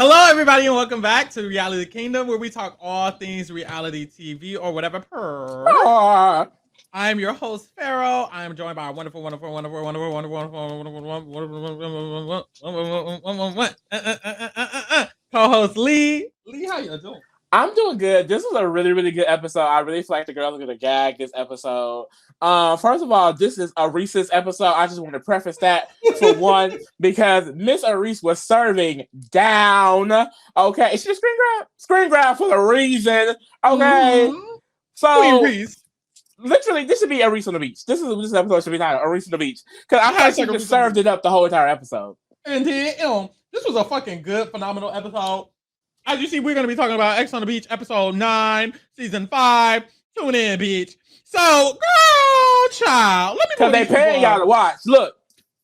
Hello, everybody, and welcome back to Reality Kingdom, where we talk all things reality TV or whatever. I am your host, Pharaoh. I am joined by a wonderful co-host Lee. Lee, how you doing? I'm doing good. This was a really, really good episode. I really feel like the girls are gonna gag this episode. First of all, this is Aris's episode. I just want to preface that for one, because Miss Aris was serving down. Okay, she just screen grab for a reason. Okay, so literally, this should be Aris on the beach. This episode should be titled Aris on the beach because I feel like she just served it up the whole entire episode. And then, this was a fucking good, phenomenal episode. As you see, we're going to be talking about X on the Beach, episode 9, season 5. Tune in, bitch. So, girl, child, let me because they paying y'all to watch. Look,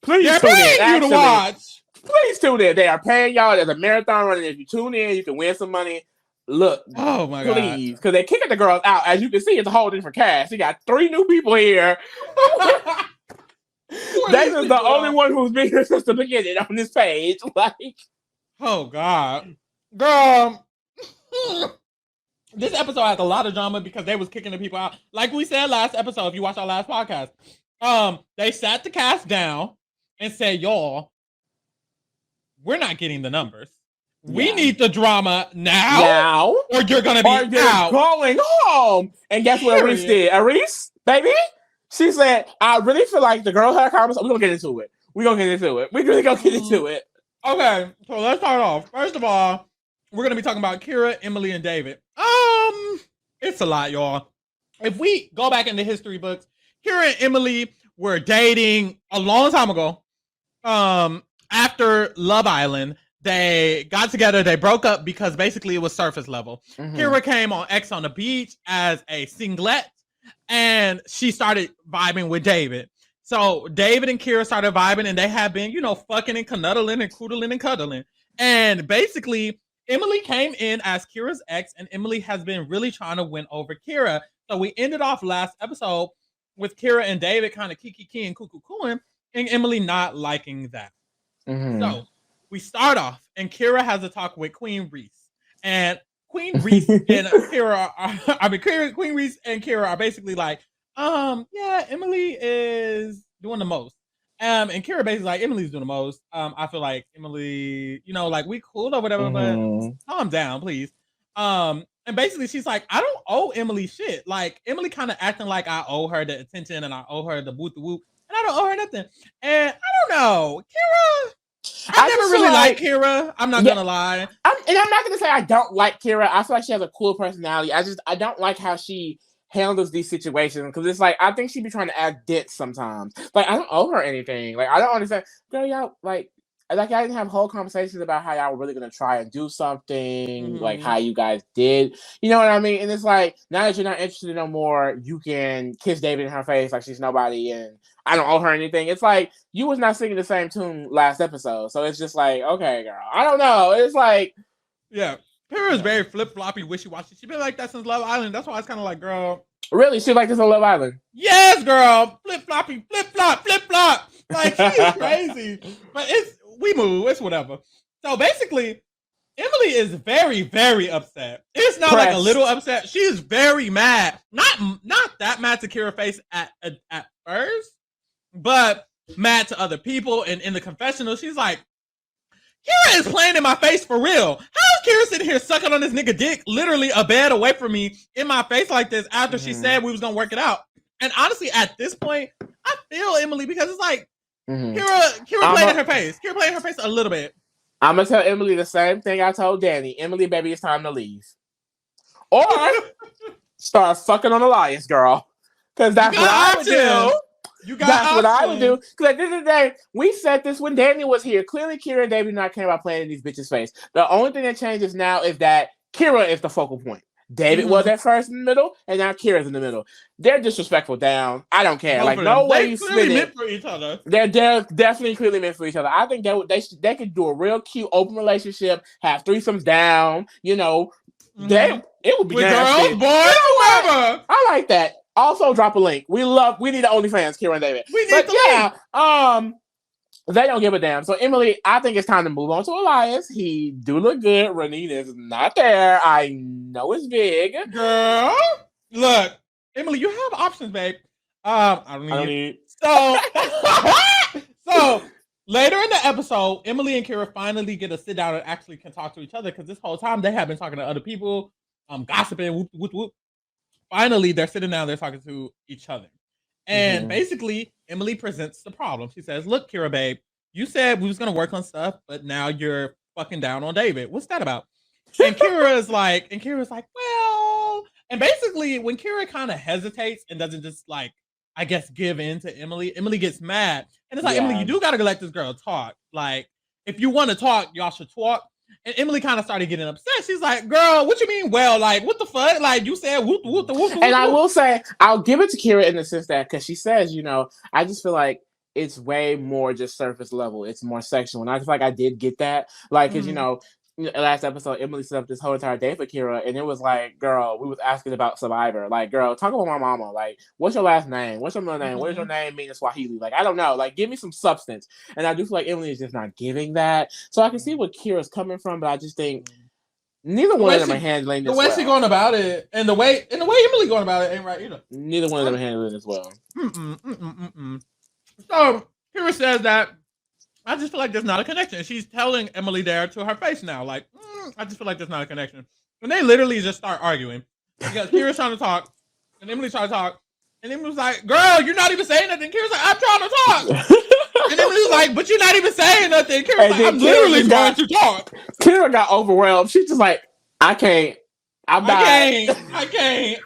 please They're tune in. Paying you to watch. Please tune in. They are paying y'all. There's a marathon running. If you tune in, you can win some money. Look, oh my god, please, because they're kicking the girls out. As you can see, it's a whole different cast. You got 3 new people here. This is the only one who's been here since the beginning on this page. Like, oh god. Girl, this episode has a lot of drama because they was kicking the people out. Like we said last episode, if you watch our last podcast, they sat the cast down and said, y'all, we're not getting the numbers. We need the drama now, or you're going to be out. Going home. And guess what Aris did? Aris, baby, she said, I really feel like the girl had a conversation. We're going to get into it. We're really going to get into it. Okay, so let's start off. First of all, we're going to be talking about Kyra, Emily, and David. It's a lot, y'all. If we go back in the history books, Kyra and Emily were dating a long time ago. After Love Island, they got together. They broke up because basically it was surface level. Mm-hmm. Kyra came on X on the Beach as a singlet, and she started vibing with David. So David and Kyra started vibing, and they have been, fucking and cuddling and coodling and cuddling. And basically, Emily came in as Kyra's ex, and Emily has been really trying to win over Kyra. So we ended off last episode with Kyra and David kind of kiki and cooing, and Emily not liking that. Mm-hmm. So we start off, and Kyra has a talk with Queen Reese. And Queen Reese and Kyra Queen Reese and Kyra are basically like, yeah, Emily is doing the most. And Kyra basically like, Emily's doing the most. I feel like Emily, like we cool or whatever, but calm down, please. And basically she's like, I don't owe Emily shit. Like Emily kind of acting like I owe her the attention and I owe her the whoop, and I don't owe her nothing. And I don't know, Kyra. I never really liked Kyra. I'm not gonna lie. I'm not gonna say I don't like Kyra. I feel like she has a cool personality. I don't like how she handles these situations because it's like I think she be trying to act dense sometimes. Like I don't owe her anything. Like I don't understand. Girl, y'all I didn't have whole conversations about how y'all were really gonna try and do something, like how you guys did. You know what I mean? And it's like now that you're not interested no more, you can kiss David in her face like she's nobody, and I don't owe her anything. It's like you was not singing the same tune last episode, so it's just like, okay, girl. I don't know. It's like, yeah. Kyra is very flip-floppy, wishy-washy. She's been like that since Love Island. That's why it's kind of like, girl. Really? She like this on Love Island? Yes, girl. Flip-floppy, flip-flop, flip-flop. Like, she's crazy. But we move. It's whatever. So, basically, Emily is very, very upset. It's not like a little upset. She is very mad. Not that mad to Kyra face at first, but mad to other people. And in the confessional, she's like, Kyra is playing in my face for real. How is Kyra sitting here sucking on this nigga dick, literally a bed away from me, in my face like this after she said we was gonna work it out? And honestly, at this point, I feel Emily because it's like Kyra playing in her face. Kyra playing in her face a little bit. I'm gonna tell Emily the same thing I told Danny. Emily, baby, it's time to leave. Or start fucking on Elias, girl. Because that's what I would do. That's what I would do. Because at the end of the day, we said this when Danny was here. Clearly, Kyra and David not caring about playing in these bitches' face. The only thing that changes now is that Kyra is the focal point. David was at first in the middle, and now Kyra's in the middle. They're disrespectful down. I don't care. Like, no way you spin it. For each other. They're definitely clearly meant for each other. I think they could do a real cute open relationship, have threesomes down, it would be with girls, boys, whoever. I like that. Also, drop a link. We need the OnlyFans, Kyra and David. They don't give a damn. So Emily, I think it's time to move on to Elias. He do look good. Renine is not there. I know it's big. Girl, look, Emily, you have options, babe. I don't need. So, so later in the episode, Emily and Kyra finally get to sit down and actually can talk to each other because this whole time they have been talking to other people, gossiping, whoop, whoop, whoop. Finally, they're sitting down, they're talking to each other. And basically, Emily presents the problem. She says, look, Kyra, babe, you said we was going to work on stuff, but now you're fucking down on David. What's that about? And Kyra's like, well, and basically when Kyra kind of hesitates and doesn't just like, I guess, give in to Emily, Emily gets mad. And it's like, Emily, you do got to let this girl talk. Like, if you want to talk, y'all should talk. And Emily kind of started getting upset. She's like, girl, what you mean? Well, like, what the fuck? Like, you said whoop, whoop, whoop, whoop. And I will say, I'll give it to Kyra in the sense that, because she says, you know, I just feel like it's way more just surface level. It's more sexual. And I feel like I did get that. Like, because, you know, last episode, Emily set up this whole entire day for Kyra, and it was like, girl, we was asking about Survivor. Like, girl, talk about my mama. Like, what's your last name? What's your middle name? What does your name mean in Swahili? Like, I don't know. Like, give me some substance. And I do feel like Emily is just not giving that. So I can see where Kyra's coming from, but I just think neither one of them are handling this the way well. she going about it, and the way Emily going about it ain't right either. Neither one of them are handling it as well. So Kyra says that I just feel like there's not a connection. She's telling Emily there to her face now, like, I just feel like there's not a connection. And they literally just start arguing because Kyra's trying to talk, and Emily's trying to talk, and Emily's like, "Girl, you're not even saying nothing." Kyra's like, "I'm trying to talk," and Emily's like, "But you're not even saying nothing." Kyra's like, "I'm literally trying to talk." Kyra got overwhelmed. She's just like, "I can't. I can't.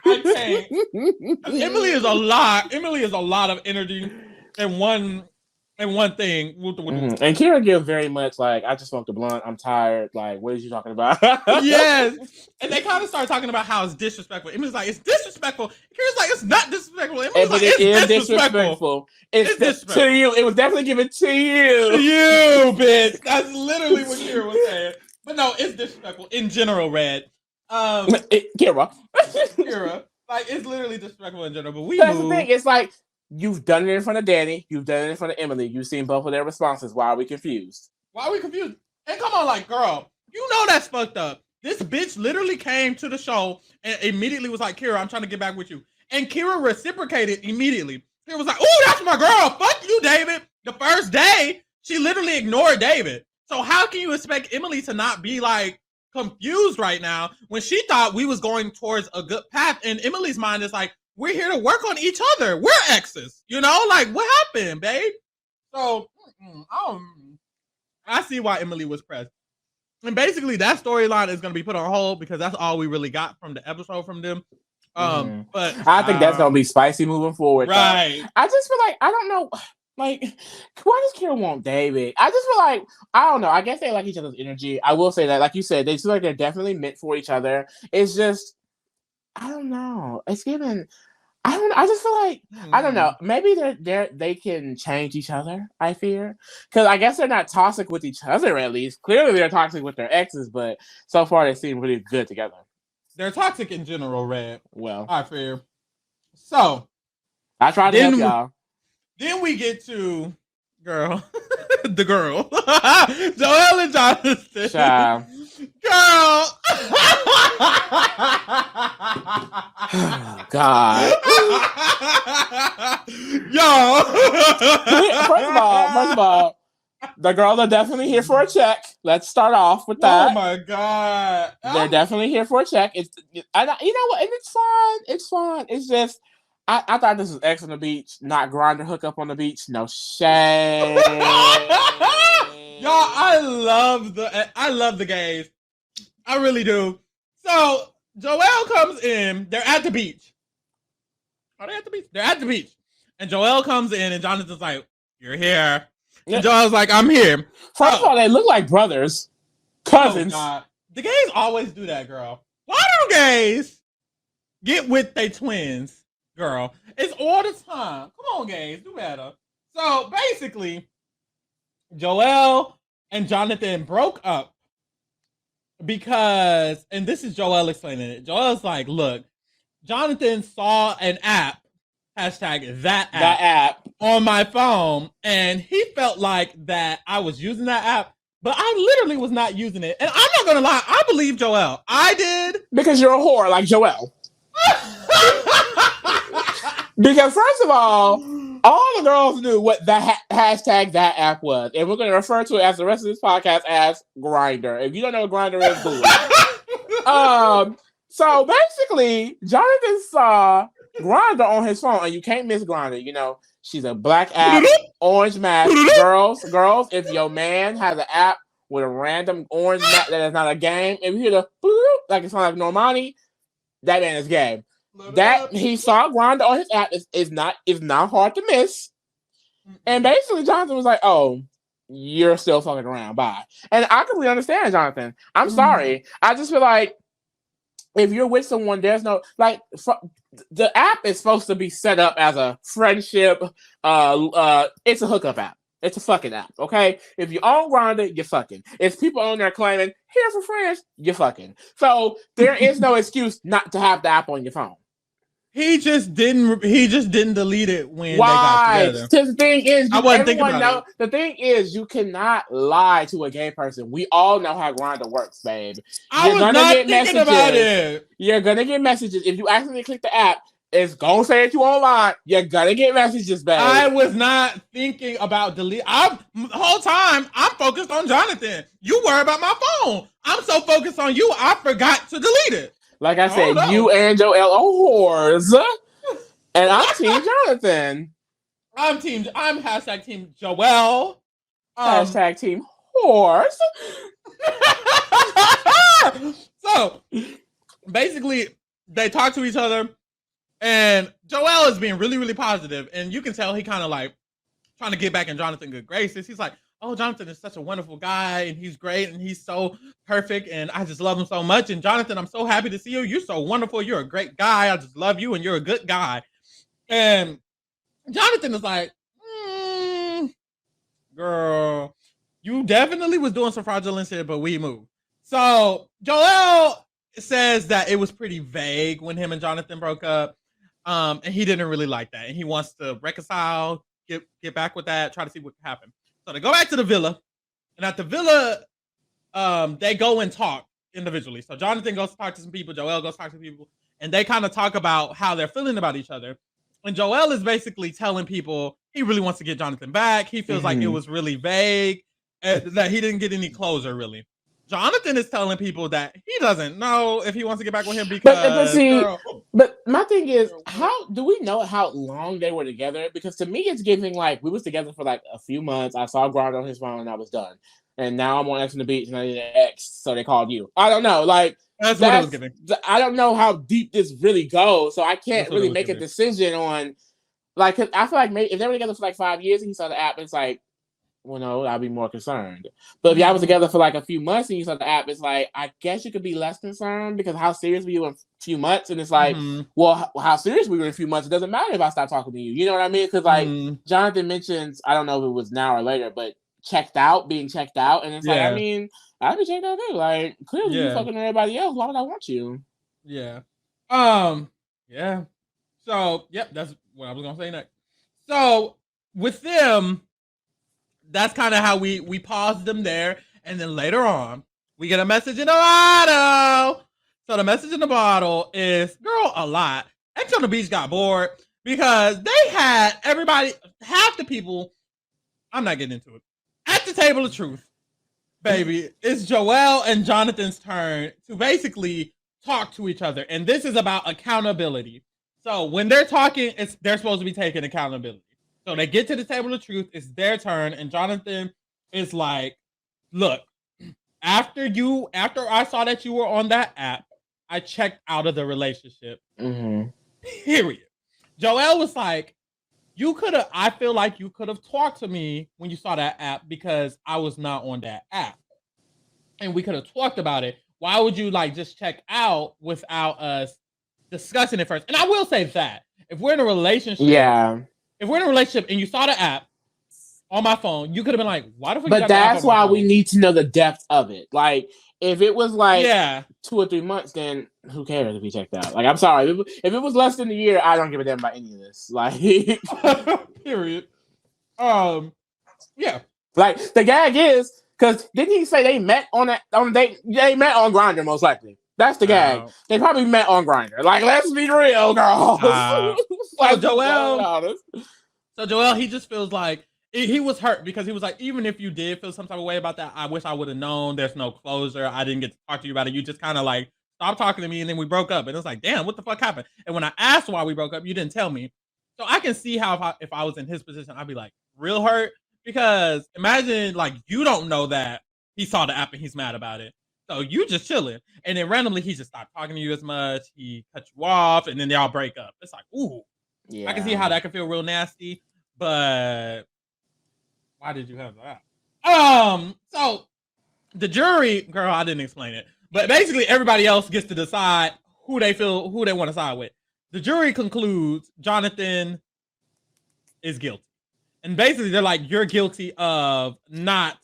Emily is a lot. Emily is a lot of energy in one thing. And Kyra gives very much like, I just smoked a blunt. I'm tired. Like, what are you talking about? Yes. And they kind of start talking about how it's disrespectful. Emily's like, it's disrespectful. Kyra's like, it's not disrespectful. Emily's like, it's disrespectful. It's disrespectful. To you. It was definitely given to you. To you, bitch. That's literally what Kyra was saying. But no, it's disrespectful in general, Red. Kyra. Like, it's literally disrespectful in general. But that's the thing. It's like, you've done it in front of Danny. You've done it in front of Emily. You've seen both of their responses. Why are we confused? And come on, like, girl, you know that's fucked up. This bitch literally came to the show and immediately was like, Kyra, I'm trying to get back with you. And Kyra reciprocated immediately. Kyra was like, oh, that's my girl. Fuck you, David. The first day, she literally ignored David. So how can you expect Emily to not be, like, confused right now when she thought we was going towards a good path? And Emily's mind is like, we're here to work on each other. We're exes, you know? Like, what happened, babe? So, I see why Emily was pressed. And basically, that storyline is going to be put on hold because that's all we really got from the episode from them. But I think that's going to be spicy moving forward. Right. I just feel like, I don't know, like, why does Kyra want David? I just feel like, I don't know. I guess they like each other's energy. I will say that, like you said, they feel like they're definitely meant for each other. It's just, I don't know. It's given... I just feel like, I don't know. Maybe they can change each other, I fear. Because I guess they're not toxic with each other, at least. Clearly, they're toxic with their exes, but so far, they seem really good together. They're toxic in general, Red. Well. I fear. So. I tried to help y'all. Then we get to, girl. The girl. Joelle and Jonathan. Child. Girl. God. Yo. First of all, the girls are definitely here for a check. Let's start off with that. Oh my God. They're definitely here for a check. You know what? And it's fine. It's fine. It's just, I thought this was X on the beach, not Grindr hookup on the beach. No shame. Y'all, I love the gays. I really do. So Joelle comes in. They're at the beach. Are they at the beach? They're at the beach. And Joelle comes in, and Jonathan's like, "You're here." Yeah. And Joelle's like, "I'm here." First of all, they look like brothers, cousins. Oh, the gays always do that, girl. Why do gays get with their twins, girl? It's all the time. Come on, gays, do better. So basically, Joelle and Jonathan broke up because, and this is Joelle explaining it. Joelle's like, look, Jonathan saw an app, hashtag that app, on my phone, and he felt like that I was using that app, but I literally was not using it. And I'm not gonna lie, I believe Joelle. I did. Because you're a whore like Joelle. Because first of all the girls knew what that hashtag that app was, and we're going to refer to it as the rest of this podcast as Grindr. If you don't know what Grindr is, Google it. So basically, Jonathan saw Grindr on his phone, and you can't miss Grindr. You know, she's a black app, orange mask. Girls, if your man has an app with a random orange mask that is not a game, if you hear the boop, like it sounds like Normani, that man is gay. That he saw Grindr on his app is not hard to miss. And basically Jonathan was like, oh, you're still fucking around, bye. And I completely understand, Jonathan. I'm sorry. I just feel like if you're with someone, there's no like the app is supposed to be set up as a friendship. It's a hookup app. It's a fucking app, okay? If you own Grindr, you're fucking. If people on there claiming here for friends, you're fucking. So there is no excuse not to have the app on your phone. He just didn't delete it when they got together. The thing is, I wasn't thinking about it. The thing is, you cannot lie to a gay person. We all know how Grindr works, babe. I was not thinking about it. You're gonna get messages if you accidentally click the app. It's gonna say that you online. You're gonna get messages, babe. I was not thinking about delete. The whole time I'm focused on Jonathan. You worry about my phone. I'm so focused on you, I forgot to delete it. Like I said, you and Joelle are whores, and I'm Team Jonathan. I'm hashtag Team Joelle. Hashtag Team Whores. So basically, they talk to each other. And Joelle is being really, really positive, and you can tell he kind of like trying to get back in Jonathan's good graces. He's like, "Oh, Jonathan is such a wonderful guy, and he's great, and he's so perfect, and I just love him so much. And Jonathan, I'm so happy to see you. You're so wonderful. You're a great guy. I just love you, and you're a good guy." And Jonathan is like, "Girl, you definitely was doing some fraudulent shit, but we moved." So Joelle says that it was pretty vague when him and Jonathan broke up. And he didn't really like that. And he wants to reconcile, get back with that, try to see what can happen. So they go back to the villa. And at the villa, they go and talk individually. So Jonathan goes to talk to some people. Joelle goes to talk to people. And they kind of talk about how they're feeling about each other. And Joelle is basically telling people he really wants to get Jonathan back. He feels like it was really vague, that he didn't get any closure, really. Jonathan is telling people that he doesn't know if he wants to get back with him because... But my thing is, how do we know how long they were together? Because to me, it's giving like, we was together for like a few months. I saw Grindr on his phone and I was done. And now I'm on X on the beach and I need an X, so they called you. I don't know. Like, that's what it was giving. I don't know how deep this really goes, so I can't really make a decision on... Like, cause I feel like maybe if they were together for like 5 years and he saw the app, it's like, well, no, I'd be more concerned. But if y'all was together for like a few months and you saw the app, it's like, I guess you could be less concerned because how serious were you in a few months? And it's like, well, how serious were you in a few months? It doesn't matter if I stop talking to you. You know what I mean? Because like Jonathan mentions, I don't know if it was now or later, but being checked out. And it's like, I mean, I'd be checked out too. Like, clearly you fucking everybody else. Why would I want you? Yeah. Yeah. So, yep, that's what I was going to say next. So, with them, that's kind of how we paused them there. And then later on, we get a message in the bottle. So the message in the bottle is, girl, a lot. X on the Beach got bored because they had everybody, half the people, I'm not getting into it, at the table of truth, baby, it's Joelle and Jonathan's turn to basically talk to each other. And this is about accountability. So when they're talking, they're supposed to be taking accountability. So they get to the table of truth. It's their turn. And Jonathan is like, look, after I saw that you were on that app, I checked out of the relationship. Period. Joelle was like, I feel like you could have talked to me when you saw that app because I was not on that app. And we could have talked about it. Why would you like just check out without us discussing it first? And I will say that if we're in a relationship, if we're in a relationship and you saw the app on my phone, you could have been like, why the fuck? But that's why we need to know the depth of it. Like, If it was like 2 or 3 months, then who cares if he checked out? Like, I'm sorry. If it was less than a year, I don't give a damn about any of this. Like, period. Yeah. Like, the gag is, because didn't he say they met on a date? They met on Grindr, most likely. That's the gag. They probably met on Grindr. Like, let's be real, girl. So Joelle, he just feels like he was hurt because he was like, even if you did feel some type of way about that, I wish I would have known. There's no closure. I didn't get to talk to you about it. You just kind of like stopped talking to me, and then we broke up. And it's like, damn, what the fuck happened? And when I asked why we broke up, you didn't tell me. So I can see how if I was in his position, I'd be like real hurt, because imagine like you don't know that he saw the app and he's mad about it. So you just chilling, and then randomly he just stopped talking to you as much. He cut you off, and then they all break up. It's like, ooh, yeah. I can see how that can feel real nasty. But why did you have that? So the jury, girl, I didn't explain it, but basically everybody else gets to decide who they want to side with. The jury concludes Jonathan is guilty, and basically they're like, you're guilty of not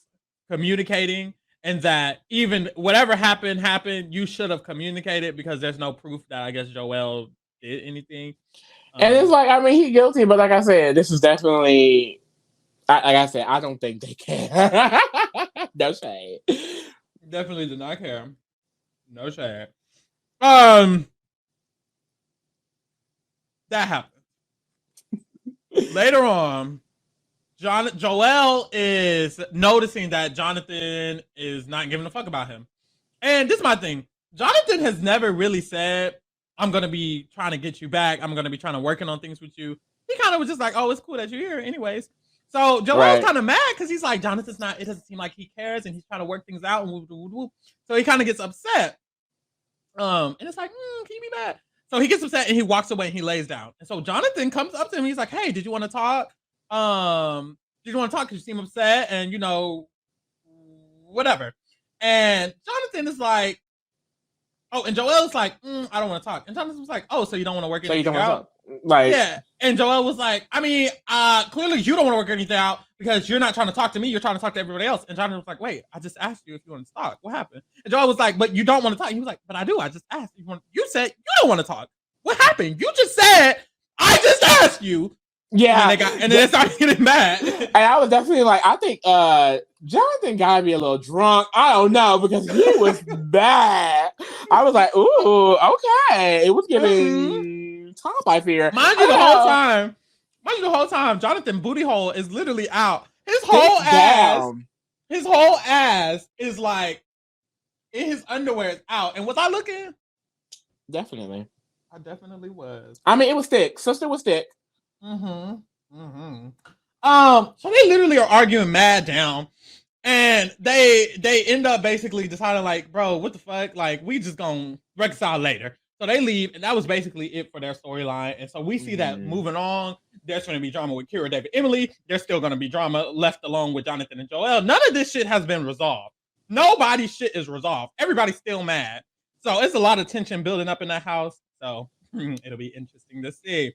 communicating. And that even whatever happened, you should have communicated, because there's no proof that I guess Joelle did anything. And it's like, I mean, he's guilty, but like I said, this is definitely, like I said, I don't think they care. No shade. Definitely did not care. No shade. That happened. Later on, Joelle is noticing that Jonathan is not giving a fuck about him. And this is my thing. Jonathan has never really said, I'm going to be trying to get you back. I'm going to be trying to working on things with you. He kind of was just like, oh, it's cool that you're here anyways. So Joelle's kind of mad because he's like, Jonathan's not, it doesn't seem like he cares, and he's trying to work things out. And whoop, whoop, whoop. So he kind of gets upset. And it's like, can you be mad? So he gets upset and he walks away and he lays down. And so Jonathan comes up to him. He's like, hey, did you want to talk? Did you want to talk? Because you seem upset and, you know, whatever. And Jonathan is like, oh, and Joelle's like, I don't want to talk. And Jonathan was like, oh, so you don't want to work anything out? Like, yeah. And Joelle was like, I mean, clearly you don't want to work anything out because you're not trying to talk to me. You're trying to talk to everybody else. And Jonathan was like, wait, I just asked you if you want to talk. What happened? And Joelle was like, but you don't want to talk. He was like, but I do. I just asked. You said you don't want to talk. What happened? You just said, I just asked you. Yeah. And then they started getting mad. And I was definitely like, I think Jonathan gotta be a little drunk. I don't know, because he was bad. I was like, ooh, okay. It was giving Tom, I fear. Mind you, the whole time, Jonathan booty hole is literally out. His whole ass is like in his underwear is out. And was I looking? Definitely. I definitely was. I mean, it was thick. Sister was thick. So they literally are arguing mad down, and they end up basically deciding like, bro, what the fuck? Like, we just gonna reconcile later. So they leave, and that was basically it for their storyline. And so we see that moving on, there's going to be drama with Kyra, David, Emily. There's still going to be drama left alone with Jonathan and Joelle. None of this shit has been resolved. Nobody's shit is resolved. Everybody's still mad. So it's a lot of tension building up in that house. So it'll be interesting to see.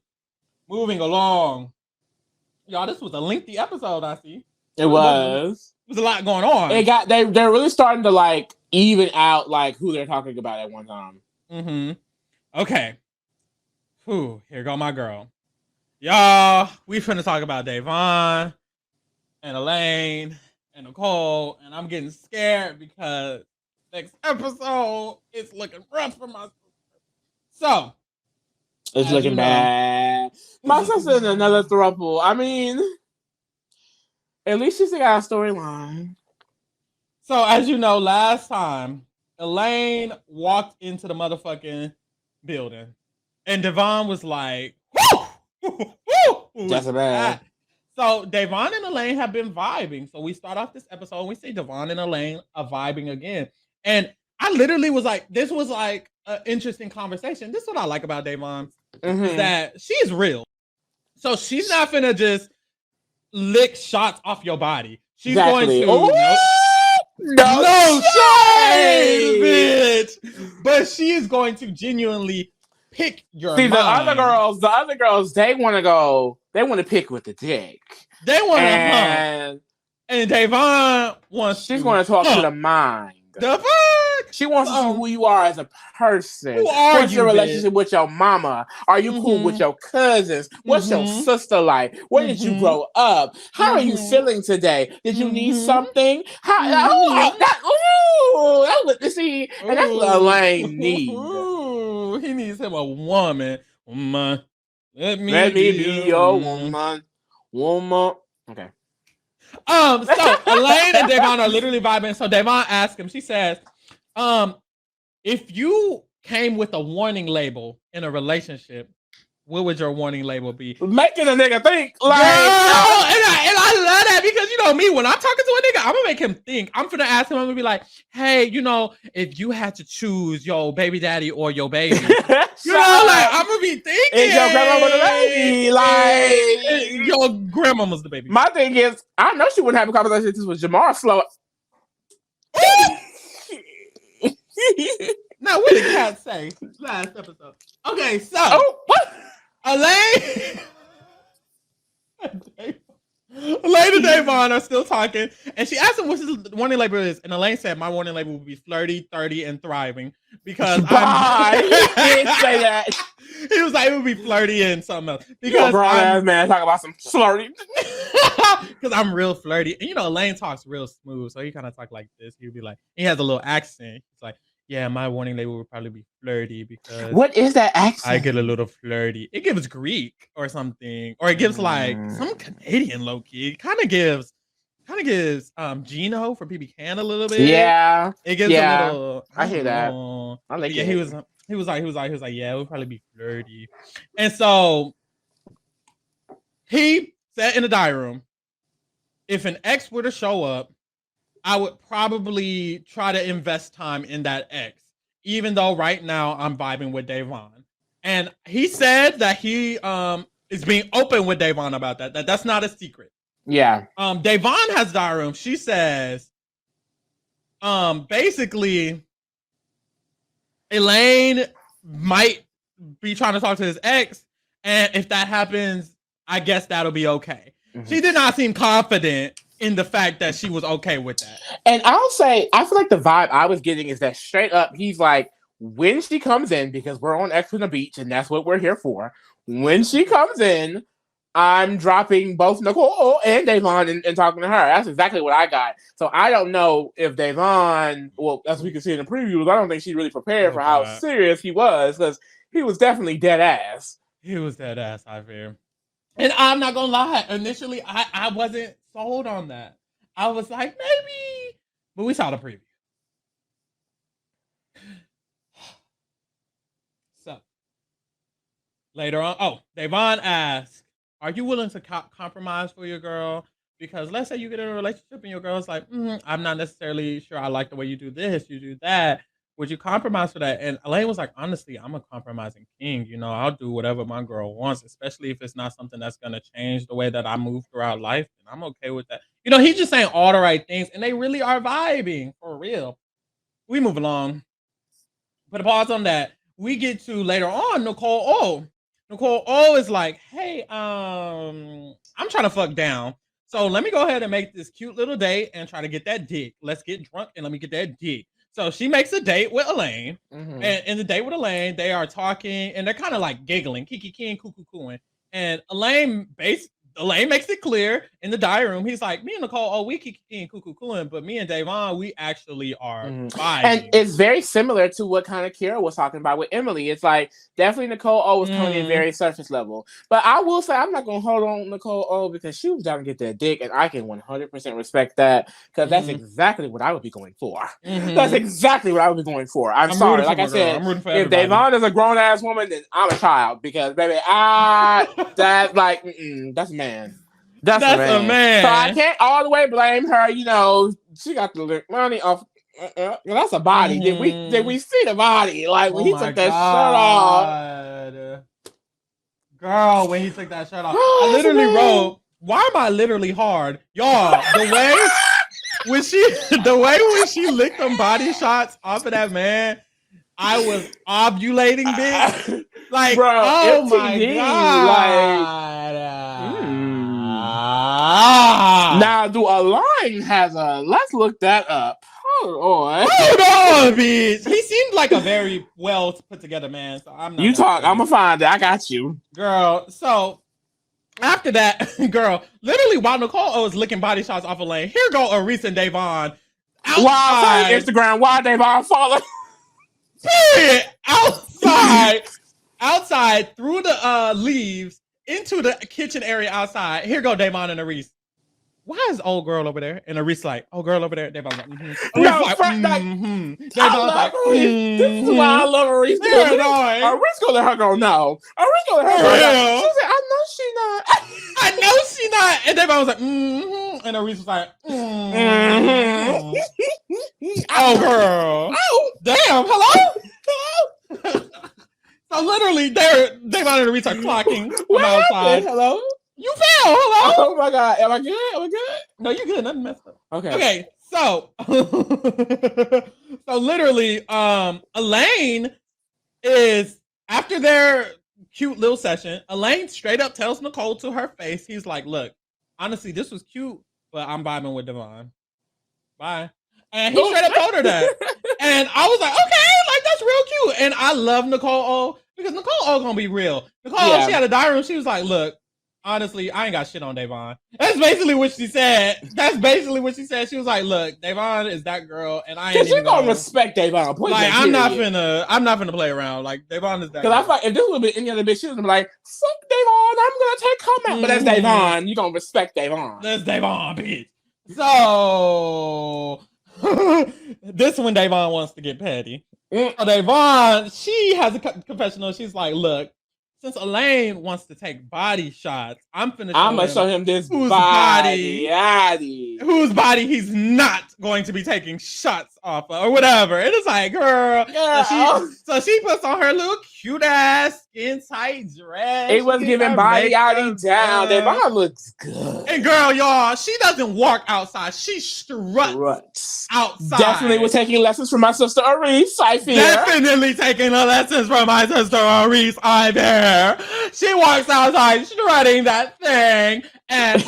Moving along. Y'all, this was a lengthy episode, I see. It was. There was a lot going on. They're really starting to like even out like who they're talking about at one time. Okay. Whew, here go my girl. Y'all, we finna talk about Devon and Elaine and Nicole, and I'm getting scared because next episode is looking rough for my sister. So it's looking bad. My sister's in another throuple. I mean, at least she's got a storyline. So as you know, last time Elaine walked into the motherfucking building, and Devon was like, whoo, that's a bad. So Devon and Elaine have been vibing. So we start off this episode and we see Devon and Elaine are vibing again. And I literally was like, this was like an interesting conversation. This is what I like about Devon, is that she's real. So she's not finna just lick shots off your body. She's going to no shade, bitch. But she is going to genuinely pick your mind. The other girls, they want to pick with the dick. They want to and Devon wants she's going to talk to the mind. Devon, She wants to see who you are as a person. Who are What's your relationship with your mama? Are you cool with your cousins? What's your sister like? Where did you grow up? How are you feeling today? Did you need something? That's what Elaine needs. He needs him a woman. Let me be your woman. Okay. So Elaine and Devon are literally vibing. So Devon asks him, she says, if you came with a warning label in a relationship, what would your warning label be? Making a nigga think. Like, and I love that because you know me, when I'm talking to a nigga, I'm gonna make him think. I'm gonna ask him, I'm gonna be like, hey, you know, if you had to choose your baby daddy or your baby, you know, like I'm gonna be thinking, is your grandma the baby? Like your grandmama's the baby. My thing is, I know she wouldn't have a conversation if this was Jamar slow. Now, what did Kat say last episode? Okay, so Elaine and Devon are still talking, and she asked him what his warning label is, and Elaine said, "My warning label would be flirty, 30, and thriving." Because he didn't say that. He was like, it would be flirty and something else. Because grown ass man talking about some flirty. Because I'm real flirty, and you know, Elaine talks real smooth, so he kind of talk like this. He'd be like, he has a little accent. He's like, yeah, my warning label would probably be flirty because what is that accent? I get a little flirty. It gives Greek or something, or it gives like some Canadian low key. It kind of gives Gino from PB Can a little bit. Yeah, it gives a little. I hear that. I like it. He was like, yeah, it would probably be flirty, and so he said in the diary room, if an ex were to show up, I would probably try to invest time in that ex, even though right now I'm vibing with Devon. And he said that he is being open with Devon about that. That's not a secret. Yeah. Devon has diary room. She says, basically, Elaine might be trying to talk to his ex, and if that happens, I guess that'll be okay. Mm-hmm. She did not seem confident in the fact that she was okay with that. And I'll say, I feel like the vibe I was getting is that straight up, he's like, when she comes in, because we're on X on the beach, and that's what we're here for. When she comes in, I'm dropping both Nicole and Devon and talking to her. That's exactly what I got. So I don't know if Devon, well, as we can see in the previews, I don't think she really prepared for how serious he was, because he was definitely dead ass. He was dead ass, I fear. And I'm not gonna lie, initially I wasn't sold on that. I was like, maybe, but we saw the preview. So later on, Devon asked, are you willing to compromise for your girl? Because let's say you get in a relationship and your girl's like, I'm not necessarily sure I like the way you do this, you do that. Would you compromise for that? And Elaine was like, honestly, I'm a compromising king. You know, I'll do whatever my girl wants, especially if it's not something that's going to change the way that I move throughout life. And I'm okay with that. You know, he's just saying all the right things, and they really are vibing for real. We move along. Put a pause on that. We get to later on, Nicole O. Nicole O is like, hey, I'm trying to fuck down. So let me go ahead and make this cute little date and try to get that dick. Let's get drunk and let me get that dick. So she makes a date with Elaine, and in the date with Elaine, they are talking, and they're kind of like giggling, kiki-kiki and coo-coo-cooing. And Elaine makes it clear in the diary room. He's like, me and Nicole, we kiki and coo-coo-cooing, but me and Devon, we actually are vibing. And it's very similar to what kind of Kyra was talking about with Emily. It's like, definitely Nicole O was coming in very surface level. But I will say, I'm not going to hold on Nicole O because she was down to get that dick, and I can 100% respect that, because that's exactly what I would be going for. That's exactly what I would be going for. I'm sorry. Like I said, if Devon is a grown-ass woman, then I'm a child, because, baby, that's like, that's man. That's a man. So I can't all the way blame her. You know, she got the money off. That's a body. Did we see the body? Like when he took that shirt off. Girl, when he took that shirt off, I literally wrote, "Why am I literally hard, y'all?" The way when she licked them body shots off of that man, I was ovulating, bitch. Like, bro, oh my god. Now, do Elaine has a? Let's look that up. Hold on, bitch. He seemed like a very well put together man. So I'm not. You talk. I'm gonna find it. I got you, girl. So after that, girl, literally while Nicole was licking body shots off Elaine, here go Aries and Devon. Outside Instagram. Why Devon follow? Period. Outside through the leaves into the kitchen area outside. Here go Devon and Aries. Why is old girl over there? And Aries like, old girl over there. Devon's like, mm-hmm. No, like, Devon's like, this is why I love Aries. Aries gonna let her go. No, Aries gonna let her go. She said, I know she not. I know she not. And Devon was like, mm-hmm. And Aries was like, mm-hmm. Oh, girl. Oh, damn. Hello? So literally, Devon and Aries are clocking from outside. Hello? You fell. Hello? Oh my God. Am I good? Am I good? No, you're good. Nothing messed up. Okay. So, so literally, Elaine is, after their cute little session, Elaine straight up tells Nicole to her face, he's like, look, honestly, this was cute, but I'm vibing with Devon. Bye. And he straight up told her that. And I was like, okay, like, that's real cute. And I love Nicole O, because Nicole O gonna be real. Nicole, she had a diary room. She was like, look, honestly, I ain't got shit on Devon. That's basically what she said. She was like, look, Devon is that girl, and I ain't even gonna respect Devon. Like, I'm not finna play around. Like, Devon is that girl. Because I feel like if this would be any other bitch, she would be like, fuck Devon, I'm gonna take comment. But that's Devon. You gonna respect Devon. That's Devon, bitch. So this one, Devon wants to get petty. So Devon, she has a confessional. She's like, look, since Elaine wants to take body shots, I'm gonna show him this whose body he's not going to be taking shots off of, or whatever. And it's like, girl. So she puts on her little cute ass skin tight dress. It was giving body outie down. Devon looks good. And girl, y'all, she doesn't walk outside. She struts outside. Definitely was taking lessons from my sister Aries. Definitely taking the lessons from my sister Aries. I there. She walks outside strutting that thing, and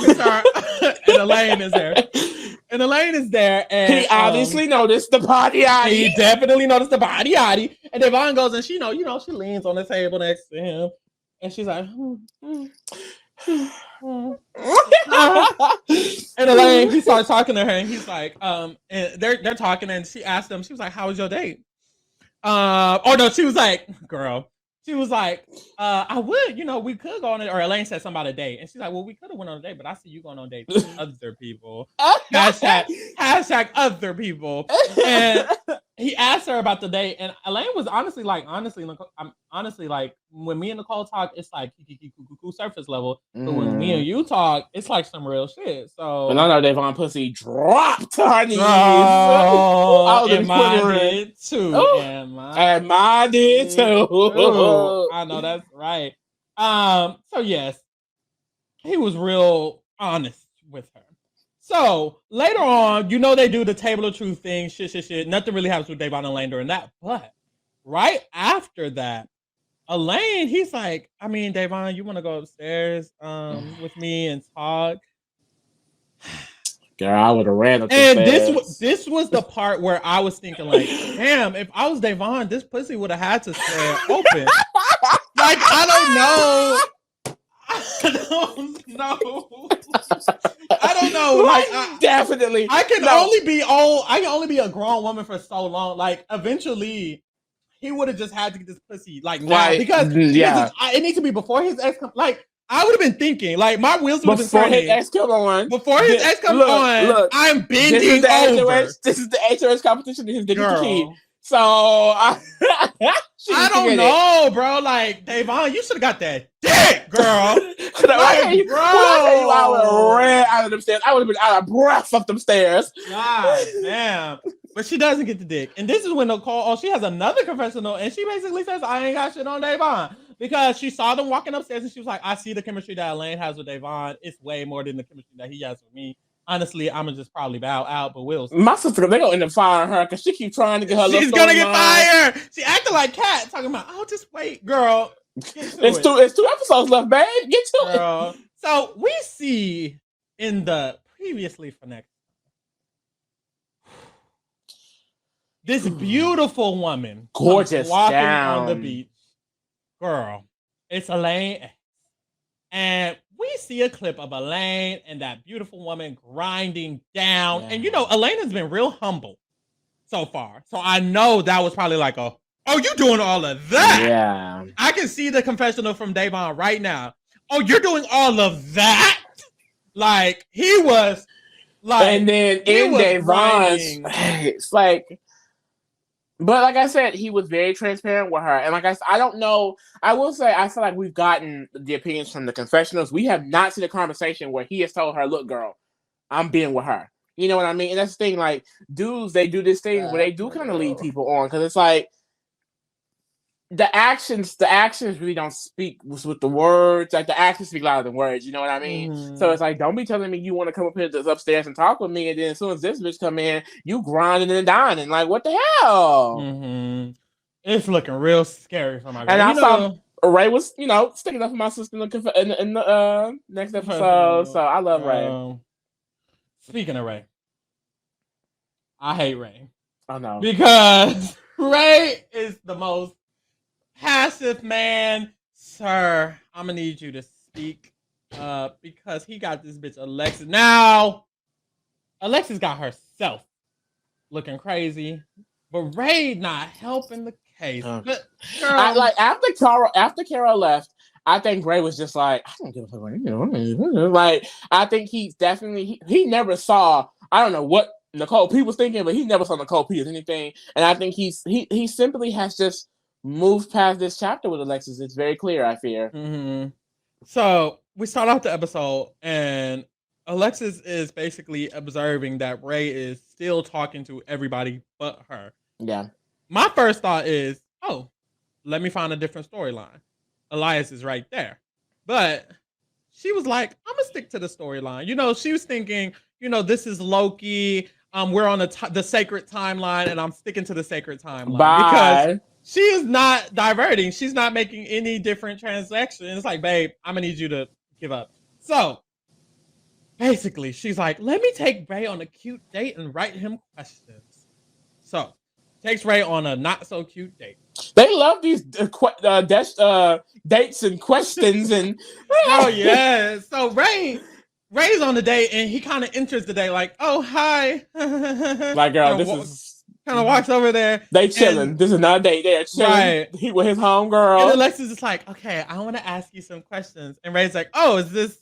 and Elaine is there. And he obviously noticed the body outie. He definitely noticed the body outie. And Devon goes and she leans on the table next to him, and she's like, and Elaine, he starts talking to her, and he's like, and they're talking, and she asked him, she was like, how was your date? She was like, girl. She was like, I would, we could go on it. Or Elaine said something about a date. And she's like, well, we could have went on a date, but I see you going on dates with other people. hashtag other people. And he asked her about the date. And Elaine was honestly, when me and Nicole talk, it's like surface level. But when me and you talk, it's like some real shit. So. And I know Devon pussy dropped to her knees. And mine did too. And mine did too. I know that's right. So yes, he was real honest with her. So later on, they do the table of truth thing, shit. Nothing really happens with Devon and Elaine during that. But right after that, Elaine, he's like, I mean, Devon, you want to go upstairs with me and talk? Girl, I would have ran up the And stairs. this was the part where I was thinking, like, damn, if I was Devon, this pussy would have had to stay open. Like, I don't know. Like, definitely. I can only be a grown woman for so long. Like, eventually, he would have just had to get this pussy, like, now. Because it needs to be before his ex comes. Like, I would have been thinking, like, my wheels would have been turning. Before his ex comes on, I'm bending over. This is the HRS competition. This is the key. So, I don't know, bro. Like, Devon, you should have got that dick, girl. I would have ran out of them stairs. I would have been out of breath up them stairs. God damn. But she doesn't get the dick. And this is when Nicole, she has another confessional, and she basically says, I ain't got shit on Devon. Because she saw them walking upstairs, and she was like, I see the chemistry that Elaine has with Devon. It's way more than the chemistry that he has with me. Honestly, I'm going to just probably bow out, but we'll see. My sister, they're going to end up firing her because she keeps trying to get her She's going to get fired. She acted like Kat, talking about, just wait, girl. It's two episodes left, babe. Get to it. So we see in the previously for next. This beautiful woman, gorgeous, walking down on the beach. Girl, it's Elaine. And we see a clip of Elaine and that beautiful woman grinding down. And Elaine has been real humble so far. So I know that was probably like oh, you doing all of that? Yeah. I can see the confessional from Devon right now. Oh, you're doing all of that? Like, he was like, and then in Devon's, it's like, but like I said, he was very transparent with her. And like I don't know, I will say, I feel like we've gotten the opinions from the confessionals. We have not seen a conversation where he has told her, look, girl, I'm being with her. You know what I mean? And that's the thing, like, dudes, they do this thing where they do kind of lead people on. Because it's like, the actions really don't speak with the words. Like, the actions speak louder than words. You know what I mean? Mm-hmm. So it's like, don't be telling me you want to come up here to upstairs and talk with me, and then as soon as this bitch come in, you grinding and dining. Like, what the hell? Mm-hmm. It's looking real scary for my girl. And I saw Ray was, sticking up for my sister in the next episode. So I love Ray. Speaking of Ray, I hate Ray. I know. Because Ray is the most passive man. Sir, I'm gonna need you to speak because he got this bitch Alexis. Now, Alexis got herself looking crazy, but Ray not helping the case. But girl, after Kyra left, I think Ray was just like, I don't give a fuck what you know. Like, I think he's definitely he never saw, I don't know what Nicole P was thinking, but he never saw Nicole P as anything. And I think he simply has just moved past this chapter with Alexis. It's very clear, I fear. Mm-hmm. So we start off the episode, and Alexis is basically observing that Ray is still talking to everybody but her. Yeah. My first thought is, oh, let me find a different storyline. Elias is right there. But she was like, I'm going to stick to the storyline. She was thinking, this is Loki. We're on the sacred timeline, and I'm sticking to the sacred timeline. Bye. Because she is not diverting. She's not making any different transactions. It's like, babe, I'm going to need you to give up. So, basically, she's like, let me take Ray on a cute date and write him questions. So, takes Ray on a not-so-cute date. They love these dates and questions. And oh, yeah. So, Ray's on the date, and he kind of enters the date like, oh, hi. Like, girl, this is... Kind of walks over there. They chilling. This is not a date. They're chilling. Right. He with his homegirl. And Alexis is like, okay, I want to ask you some questions. And Ray's like, oh, is this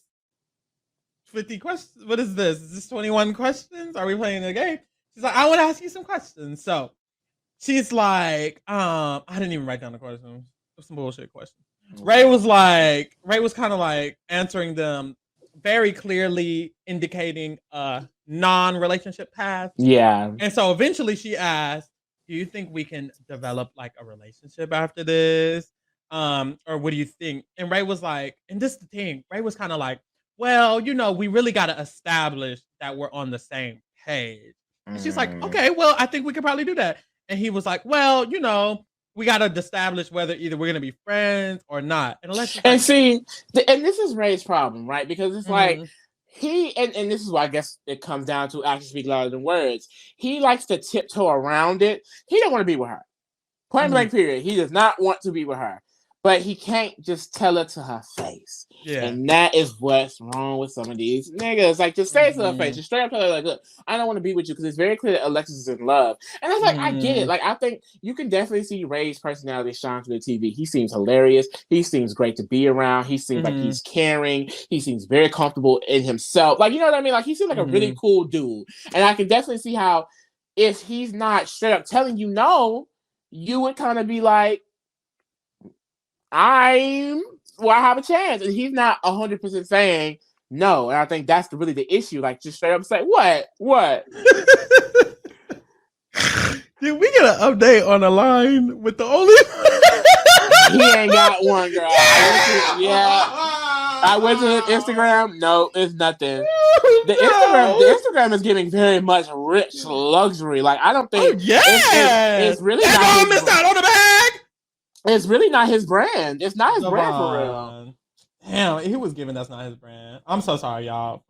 50 questions? What is this? Is this 21 questions? Are we playing a game? She's like, I want to ask you some questions. So she's like, I didn't even write down the questions. Some bullshit questions. Ray was kind of like answering them very clearly, indicating a non-relationship path. Yeah. And so eventually she asked, do you think we can develop like a relationship after this? Or what do you think? And Ray was like, and this is the thing, Ray was kind of like, well, we really got to establish that we're on the same page. And she's like, okay, well, I think we could probably do that. And he was like, well, we got to establish whether either we're going to be friends or not. And see, and this is Ray's problem, right? Because it's like, and this is why I guess it comes down to actions speak louder than words. He likes to tiptoe around it. He don't want to be with her. Point blank period. He does not want to be with her. But he can't just tell it to her face. Yeah. And that is what's wrong with some of these niggas. Like, just say it to her face. Just straight up tell her, like, look, I don't want to be with you because it's very clear that Alexis is in love. And I was like, I get it. Like, I think you can definitely see Ray's personality shine through the TV. He seems hilarious. He seems great to be around. He seems like he's caring. He seems very comfortable in himself. Like, you know what I mean? Like, he seems like a really cool dude. And I can definitely see how if he's not straight up telling you no, you would kind of be like, I have a chance. And he's not 100% saying no. And I think that's really the issue. Like, just straight up say, what? Did we get an update on the line with the only... He ain't got one, girl. I went to his Instagram. No, it's nothing. The Instagram is giving very much rich luxury. Like, I don't think... Oh, yeah! It's really not... Devon missed out on the bag! It's really not his brand. It's not his brand for real. Damn, he was giving that's not his brand. I'm so sorry, y'all.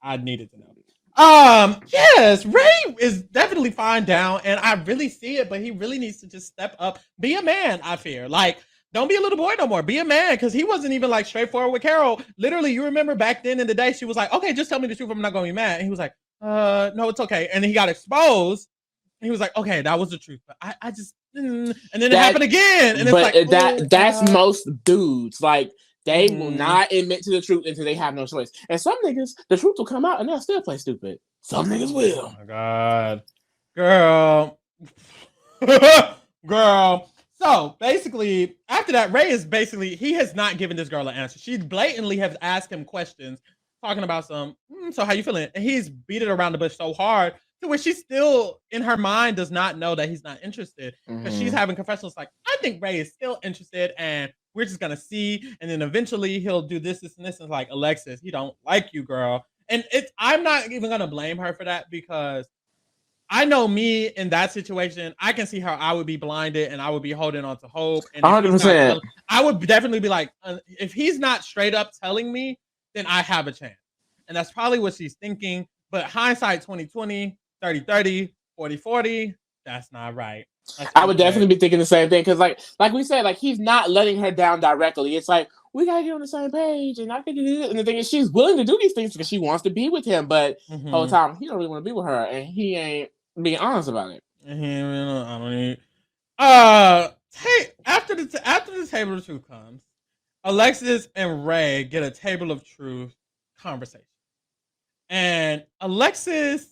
I needed to know. Yes, Ray is definitely fine down, and I really see it, but he really needs to just step up, be a man. I fear, like, don't be a little boy no more, be a man, because he wasn't even like straightforward with Carol. Literally, you remember back then in the day, she was like, "Okay, just tell me the truth, I'm not gonna be mad," and he was like, no, it's okay," and then he got exposed, and he was like, "Okay, that was the truth, but I just," and then it happened again, and it's like, that's most dudes, like. They will not admit to the truth until they have no choice. And some niggas, the truth will come out and they'll still play stupid. Some niggas will. Oh my God. Girl. Girl. So basically, after that, Ray is basically, he has not given this girl an answer. She blatantly has asked him questions, talking about some, so how you feeling? And he's beat it around the bush so hard to where she still, in her mind, does not know that he's not interested. Because she's having confessions like, I think Ray is still interested and we're just gonna see, and then eventually he'll do this, and this. And like, Alexis, he don't like you, girl. And I'm not even gonna blame her for that, because I know me in that situation. I can see how I would be blinded and I would be holding on to hope. And 100%. I would definitely be like, if he's not straight up telling me, then I have a chance. And that's probably what she's thinking. But hindsight 2020, 30-30, 40-40, that's not right. I would definitely be thinking the same thing, because like we said, like, he's not letting her down directly. It's like, we gotta get on the same page, and I can do this. And the thing is, she's willing to do these things because she wants to be with him, but the whole time he don't really want to be with her, and he ain't being honest about it. After the table of truth comes, Alexis and Ray get a table of truth conversation, and Alexis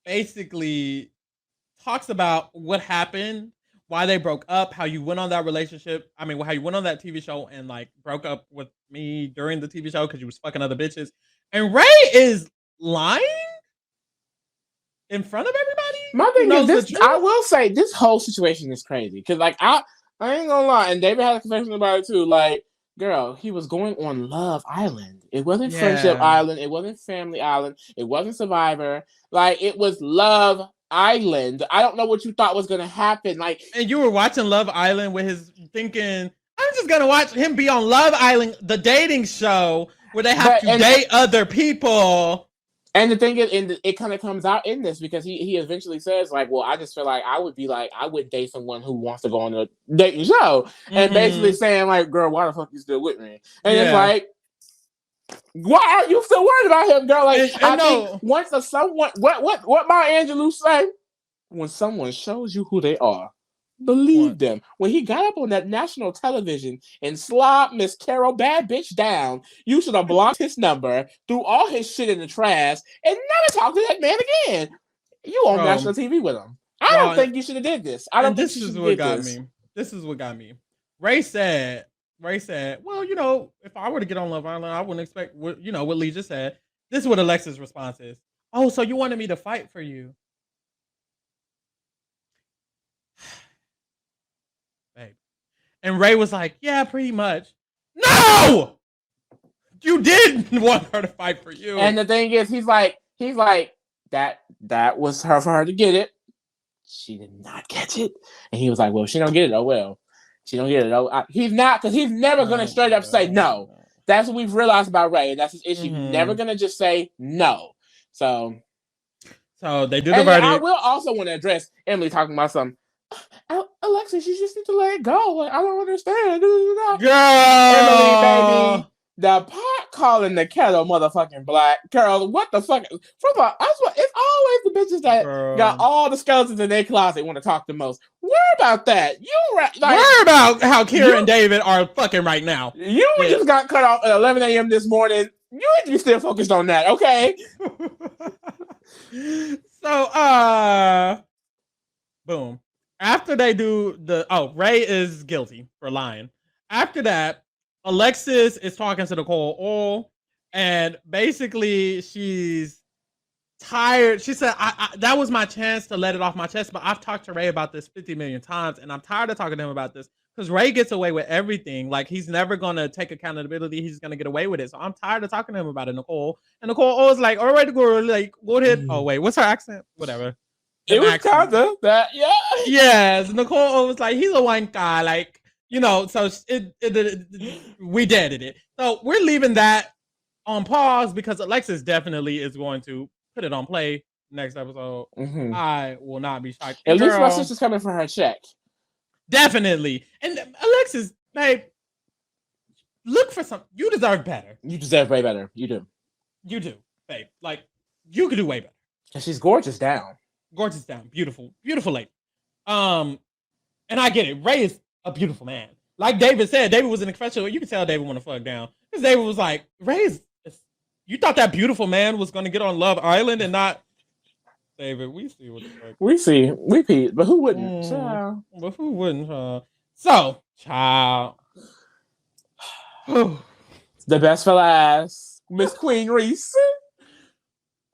basically talks about what happened, why they broke up, how you went on that relationship. I mean, how you went on that TV show and like broke up with me during the TV show because you was fucking other bitches. And Ray is lying in front of everybody. My thing is this: I will say this whole situation is crazy, because like I ain't gonna lie, and David had a confession about it too. Like, girl, he was going on Love Island. It wasn't Friendship Island. It wasn't Family Island. It wasn't Survivor. Like, it was Love Island. I don't know what you thought was gonna happen. Like, and you were watching Love Island with his thinking, I'm just gonna watch him be on Love Island, the dating show where they have to date other people. And the thing is, it kind of comes out in this, because he eventually says, like, well, I just feel like I would date someone who wants to go on a dating show, and basically saying, like, girl, why the fuck you still with me? And it's like, why are you still worried about him, girl? Like, I think once someone, what Maya Angelou say, when someone shows you who they are, believe them. When he got up on that national television and slobbed Miss Carol bad bitch down, you should have blocked his number, threw all his shit in the trash, and never talked to that man again. You on national TV with him. I don't think you should have did this. I don't think this is what got me. This is what got me. Ray said, well, you know, if I were to get on Love Island, I wouldn't expect what Lee just said. This is what Alexis' response is. Oh, so you wanted me to fight for you. Babe. And Ray was like, yeah, pretty much. No! You didn't want her to fight for you. And the thing is, he's like, that was her for her to get it. She did not catch it. And he was like, well, she don't get it. Oh, well. She don't get it. Oh, he's not, because he's never going to straight up say no. That's what we've realized about Ray. And that's his issue. He's never going to just say no. So they do the verdict. I will also want to address Emily talking about something. Alexis, you just need to let it go. Like, I don't understand. Girl! Emily, baby. The pot calling the kettle motherfucking black. Girl, what the fuck? It's always the bitches that got all the skeletons in their closet want to talk the most. Worry about that. Worry about how Kyra and David are fucking right now. You just got cut off at 11 a.m. this morning. You need to be still focused on that, okay? So, boom. After they do Ray is guilty for lying. After that, Alexis is talking to Nicole, and basically she's tired. She said, that was my chance to let it off my chest, but I've talked to Ray about this 50 million times, and I'm tired of talking to him about this, because Ray gets away with everything. Like, he's never going to take accountability. He's going to get away with it. So I'm tired of talking to him about it, Nicole. And Nicole was like, all right, go ahead. Oh, wait, what's her accent? Whatever. It was kind of that, yeah. Yes, Nicole was like, he's a white guy, like, so we deaded it. So we're leaving that on pause because Alexis definitely is going to put it on play next episode. Mm-hmm. I will not be shocked. At least my sister's coming for her check. Definitely. And Alexis, babe, look for some. You deserve better. You deserve way better. You do. You do, babe. Like, you could do way better. And she's gorgeous down. Gorgeous down. Beautiful. Beautiful lady. And I get it. Ray is a beautiful man. Like David said, David was in the confessional. You can tell David want to fuck down. Because David was like, you thought that beautiful man was going to get on Love Island and not... David, we see what the fuck. We see. We peed. But who wouldn't? Child. But who wouldn't, huh? So, child. The best for last. Miss Queen Reese.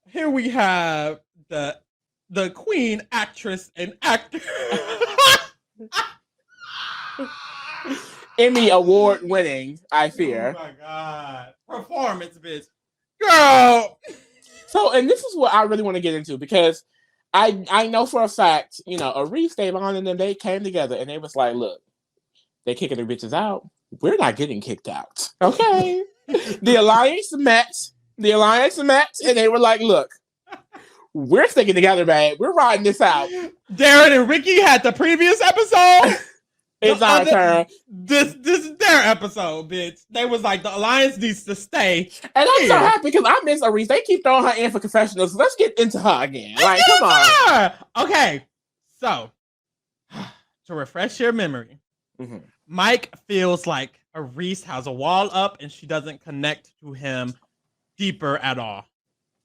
Here we have the queen actress and actor. Emmy award winning, I fear. Oh my God. Performance, bitch. Girl. So, and this is what I really want to get into because I know for a fact, Aries, Devon, and them, they came together and they was like, look, they kicking the bitches out. We're not getting kicked out. Okay. The alliance met, and they were like, look, we're sticking together, babe. We're riding this out. Darren and Ricky had the previous episode. It's our turn. This is their episode, bitch. They was like, the alliance needs to stay. And I'm so happy because I miss Aries. They keep throwing her in for confessionals. Let's get into her again. Like, come on. Okay. So, to refresh your memory, Mike feels like Aries has a wall up and she doesn't connect to him deeper at all.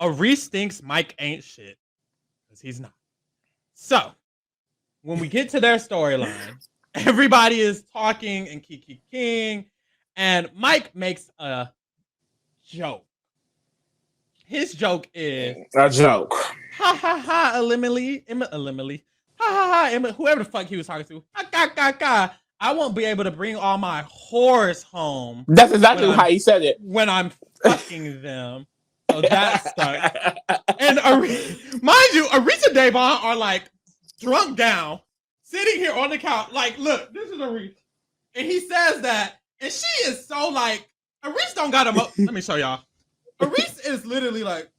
Aries thinks Mike ain't shit because he's not. So, when we get to their storyline, everybody is talking and Kiki King, and Mike makes a joke. His joke is a joke. Ha ha ha, Emily. Ha ha ha, whoever the fuck he was talking to. Ha ha ha ha. I won't be able to bring all my whores home. That's exactly how he said it. When I'm fucking them. So that stuck. And mind you, Aries and Devon are like drunk down, sitting here on the couch. Like, look, this is Aries. And he says that, and she is so like, Aries don't got let me show y'all. Aries is literally like,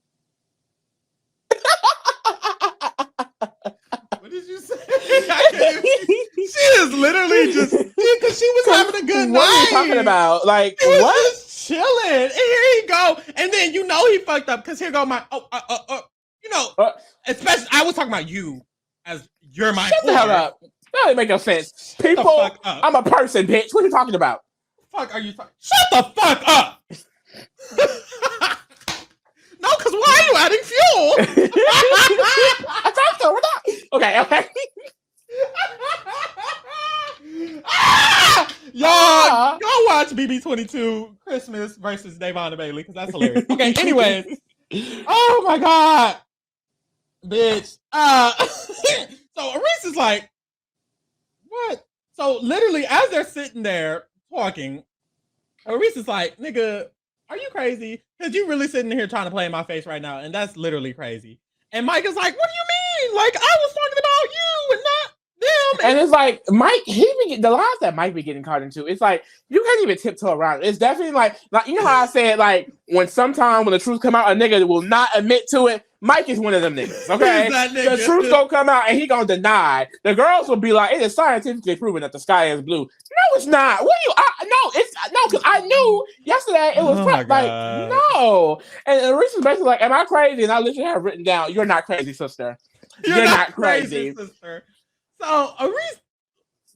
what did you say? She is literally just, because she was having a good night. What are you talking about? Like, she was what? Just chilling. And here he go. And then he fucked up because here go my, especially, I was talking about you as you're my Shut the hell up. That doesn't make no sense. People, I'm a person, bitch. What are you talking about? Fuck are you talking? Shut the fuck up. No, because why are you adding fuel? I thought so. We're not. Okay. Y'all, go watch BB22 Christmas versus Devon and Bailey because that's hilarious. Okay, anyways. Oh my God. Bitch. So Aries is like, what? So literally, as they're sitting there talking, Aries is like, nigga, are you crazy? Because you really sitting here trying to play in my face right now, and that's literally crazy. And Mike is like, what do you mean? Like, I was talking about you and not them. And it's like, Mike, the lines that Mike be getting caught into, it's like, you can't even tiptoe around it. It's definitely like, you know how I said, like, when the truth come out, a nigga will not admit to it. Mike is one of them niggas, okay? Nigga? The truth gonna come out and he gonna deny. The girls will be like, it is scientifically proven that the sky is blue. No, it's not. What do you? No, because I knew yesterday it was like, no. And Reese is basically like, am I crazy? And I literally have written down, you're not crazy, sister. You're not crazy, sister. So Aries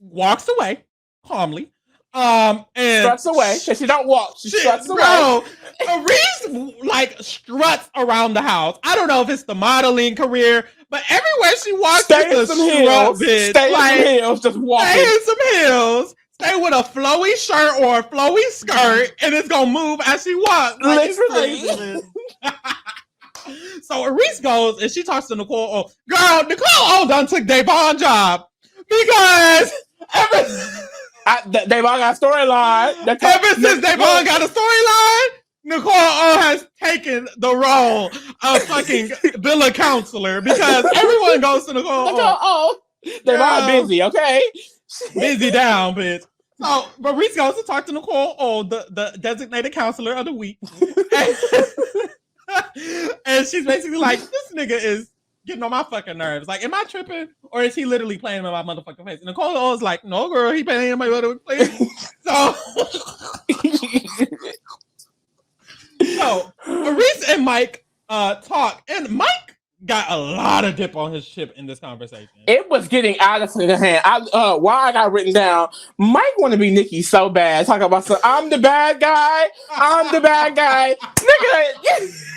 walks away calmly. And struts away because she don't walk. She struts away. Aries like struts around the house. I don't know if it's the modeling career, but everywhere she walks, stay in some heels. Stay in some heels. Just walking. Stay in some heels. Stay with a flowy shirt or a flowy skirt, and it's gonna move as she walks. Like, literally. So Aries goes and she talks to Nicole. Oh, girl, Nicole done took Devon's job because Devon got a storyline. Ever since Devon got a storyline, Nicole has taken the role of fucking villa counselor because everyone goes to Nicole. Devon busy, okay? Busy down, bitch. So Maurice goes to talk to Nicole, the designated counselor of the week. And she's basically like, this nigga is getting on my fucking nerves. Like, am I tripping? Or is he literally playing in my motherfucking face? And Nicole was like, no, girl, he playing in my motherfucking face. So Aries and Mike talk. And Mike got a lot of dip on his ship in this conversation. It was getting out of hand. Why I got written down, Mike want to be Nikki so bad. Talk about some, I'm the bad guy. I'm the bad guy. Nigga.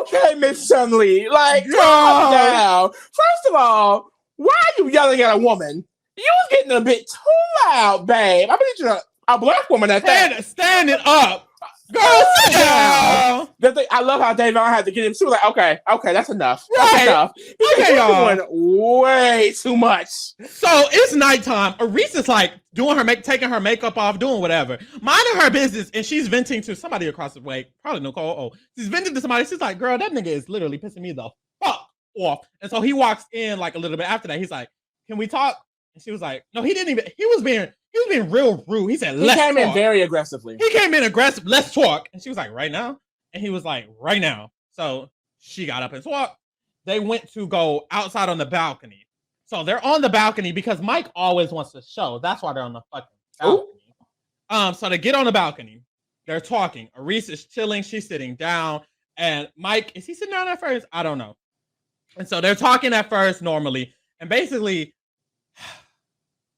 Okay, Miss Chun-Li. Like, calm down. First of all, why are you yelling at a woman? You was getting a bit too loud, babe. I bet you're a black woman at that. Standing up. Girl, sit down. I love how Devon had to get him. She was like, okay, that's enough. Right. That's enough. Okay, y'all. Doing way too much. So it's nighttime. Aries is like taking her makeup off, doing whatever, minding her business, and she's venting to somebody across the way, probably Nicole. Oh, she's venting to somebody. She's like, girl, that nigga is literally pissing me the fuck off. And so he walks in like a little bit after that. He's like, can we talk? And she was like, no, he didn't even. He was being real rude. He said, let's talk. He came in very aggressively. He came in aggressive. Let's talk. And she was like, right now? And he was like, right now. So she got up and talked. They went to go outside on the balcony. So they're on the balcony because Mike always wants to show. That's why they're on the fucking balcony. So they get on the balcony. They're talking. Aries is chilling. She's sitting down. And Mike, is he sitting down at first? I don't know. And so they're talking at first normally. And basically,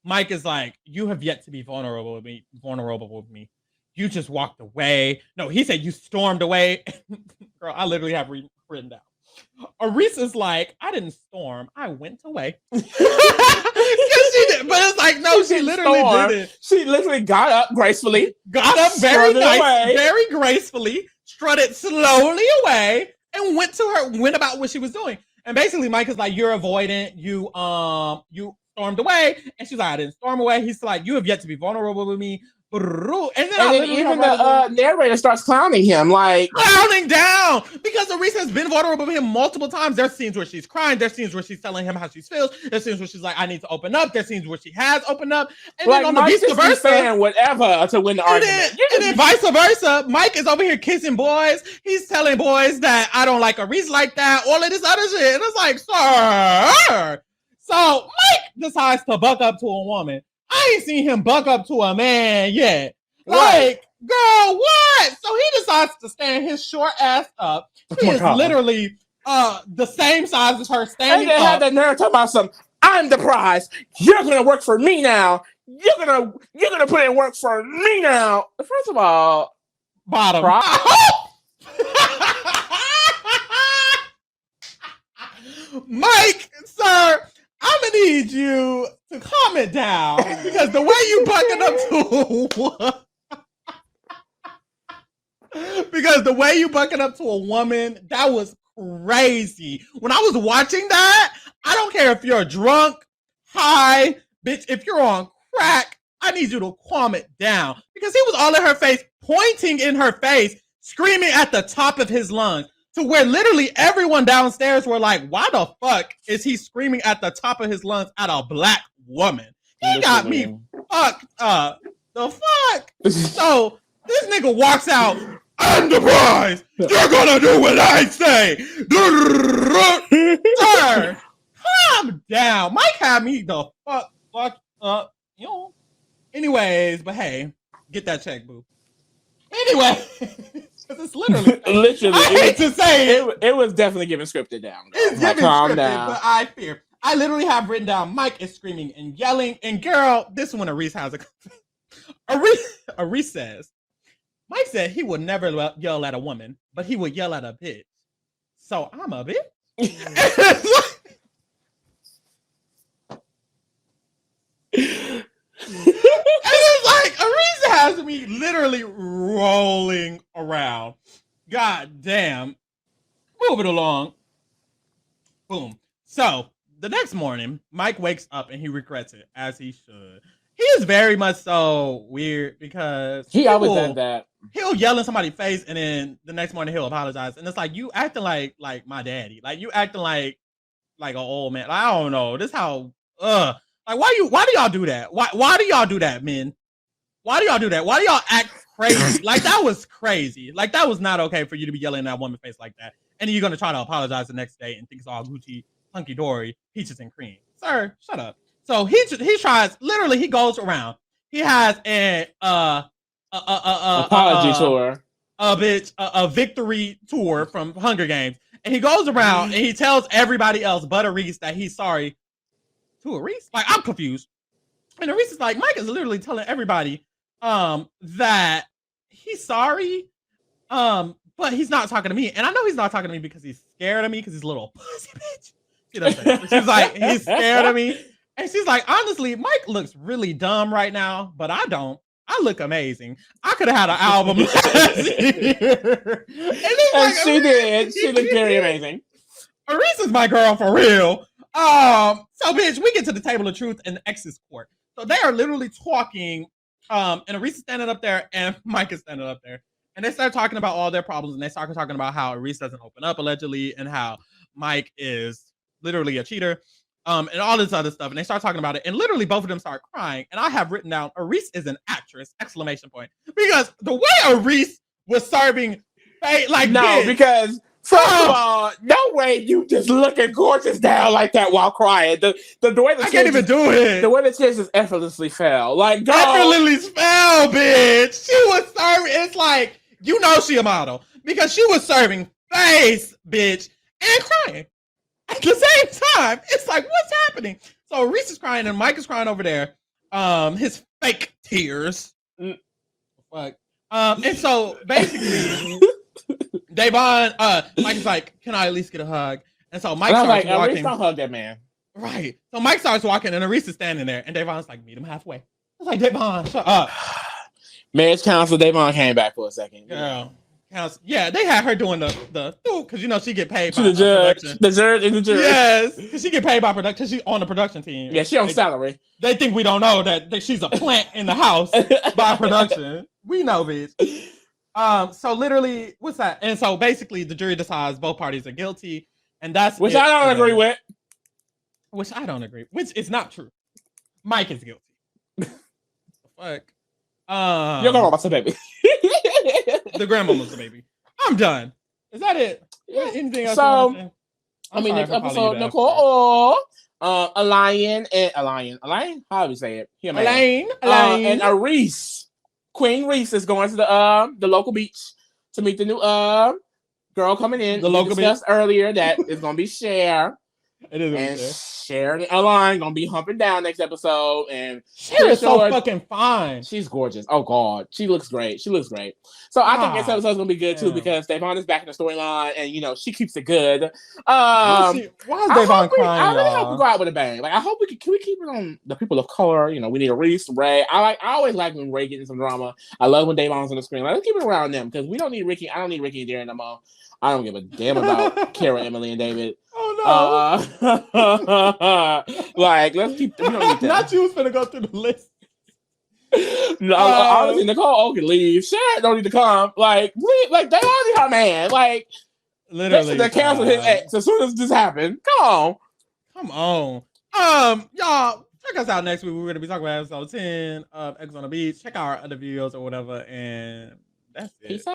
Mike is like, you have yet to be vulnerable with me. You just walked away. No, he said you stormed away. Girl, I literally have written down. Aries is like, I didn't storm. I went away. Yes, she did. But it's like, no, she literally did it. She literally got up gracefully. Got up very nice, very gracefully, strutted slowly away, and went about what she was doing. And basically, Mike is like, you're avoidant. You stormed away. And she's like, I didn't storm away. He's like, you have yet to be vulnerable with me. And then even the narrator starts clowning him, like clowning down, because Aries has been vulnerable with him multiple times. There's scenes where she's crying. There's scenes where she's telling him how she feels. There's scenes where she's like, I need to open up. There's scenes where she has opened up. And like, then on the vice versa, saying whatever to win the argument. And then vice versa, Mike is over here kissing boys. He's telling boys that I don't like Aries like that. All of this other shit. And it's like, sir. So Mike decides to buck up to a woman. I ain't seen him buck up to a man yet. Like, girl, what? So he decides to stand his short ass up. He is literally the same size as her standing up. And they had that narrative about some, I'm the prize. You're gonna work for me now. You're gonna put in work for me now. First of all, bottom. Mike, sir, I'm gonna need you to calm it down, because the way you bucking up to a woman, that was crazy. When I was watching that, I don't care if you're drunk, high, bitch, if you're on crack, I need you to calm it down, because he was all in her face, pointing in her face, screaming at the top of his lungs, to where literally everyone downstairs were like, why the fuck is he screaming at the top of his lungs at a black woman? He got me fucked up. The fuck? So this nigga walks out, I'm the prize. You're gonna do what I say. Sir, calm down. Mike had me the fuck up. You know. Anyways, but hey, get that check, boo. Anyway. It's literally I hate to say it was definitely giving scripted down. It's giving scripted, but I literally have written down Mike is screaming and yelling, and girl, this one Aries has Aries says, Mike said he would never yell at a woman, but he would yell at a bitch. So I'm a bitch. And it's like, Aries has me literally rolling around. God damn. Moving along. Boom. So, the next morning, Mike wakes up and he regrets it, as he should. He is very much so weird, because he always does that. He'll yell in somebody's face, and then the next morning he'll apologize. And it's like, you acting like my daddy. Like, you acting like an old man. Like, I don't know. This how, Like, why do y'all do that? Why do y'all do that, men? Why do y'all do that? Why do y'all act crazy? Like, that was crazy. Like, that was not okay for you to be yelling in that woman's face like that. And then you're gonna try to apologize the next day and think it's all Gucci, hunky dory, peaches and cream. Sir, shut up. So he tries. Literally, he goes around. He has an apology tour. A victory tour from Hunger Games, and he goes around and he tells everybody else but Aries that he's sorry to Aries. Like, I'm confused. And Aries is like, Mike is literally telling everybody that he's sorry, but he's not talking to me. And I know he's not talking to me because he's scared of me because he's a little pussy bitch. You know what I'm saying? She's like, he's scared of me. And she's like, honestly, Mike looks really dumb right now, but I don't. I look amazing. I could have had an album last year. And she did. She looked very amazing. Aries is my girl for real. So bitch, we get to the table of truth in the ex's court. So they are literally talking, and Aries is standing up there, and Mike is standing up there. And they start talking about all their problems, and they start talking about how Aries doesn't open up, allegedly, and how Mike is literally a cheater. And all this other stuff. And they start talking about it. And literally both of them start crying. And I have written down, Aries is an actress, ! Because the way Aries was serving, like, no, this, because first of all, no way you just looking gorgeous down like that while crying. The way the I can't even do it. The way the tears just effortlessly fell. Like, girl. Effortlessly fell, bitch. She was serving. It's like, you know she a model. Because she was serving face, bitch, and crying. At the same time, it's like, what's happening? So Aries is crying and Mike is crying over there. His fake tears. Fuck. And so basically, Devon, Mike is like, can I at least get a hug? And so Mike starts walking. Aries, don't hug that man. Right. So Mike starts walking and Aries is standing there. And Devon's like, meet him halfway. I was like, Devon, shut up. Marriage counsel, Devon came back for a second. Girl. Yeah, they had her doing the because you know she get paid by the judge. Production. The judge and the jury. Yes, because she get paid by production. She's on the production team. Yeah, she on salary. They think we don't know that she's a plant in the house by production. We know, bitch. So literally, what's that? And so basically, the jury decides both parties are guilty, and that's which I don't agree with. Which I don't agree. Which is not true. Mike is guilty. Fuck. You're going about the baby. The grandmama's the baby. I'm done. Is that it? Yeah. Anything else? So, next episode, Nicole, Elaine. How do we say it? Elaine. And Aries. Queen Reese is going to the local beach to meet the new girl coming in. The local discussed earlier that it's gonna be Cher. It is. And Cher and Elaine gonna be humping down next episode. And Cher is so fucking fine. She's gorgeous. Oh God, she looks great. So I think this episode's gonna be good too because Devon is back in the storyline, and you know she keeps it good. Why is Devon crying? I really hope we go out with a bang. Like I hope can we keep it on the people of color. You know, we need Aries, Ray. I always like when Ray gets some drama. I love when Devon's on the screen. Like, let's keep it around them because we don't need Ricky. I don't need Ricky and Darren no more. I don't give a damn about Kyra, Emily, and David. Oh no! Like, let's keep. We don't need them. Not you was gonna go through the list. No, honestly, Nicole can leave. Cher don't need to come. Like they already her man. Like, literally, they cancel his ex as soon as this happened. Come on. Y'all check us out next week. We're gonna be talking about episode 10 of X on the Beach. Check out our other videos or whatever, and that's it. Peace out.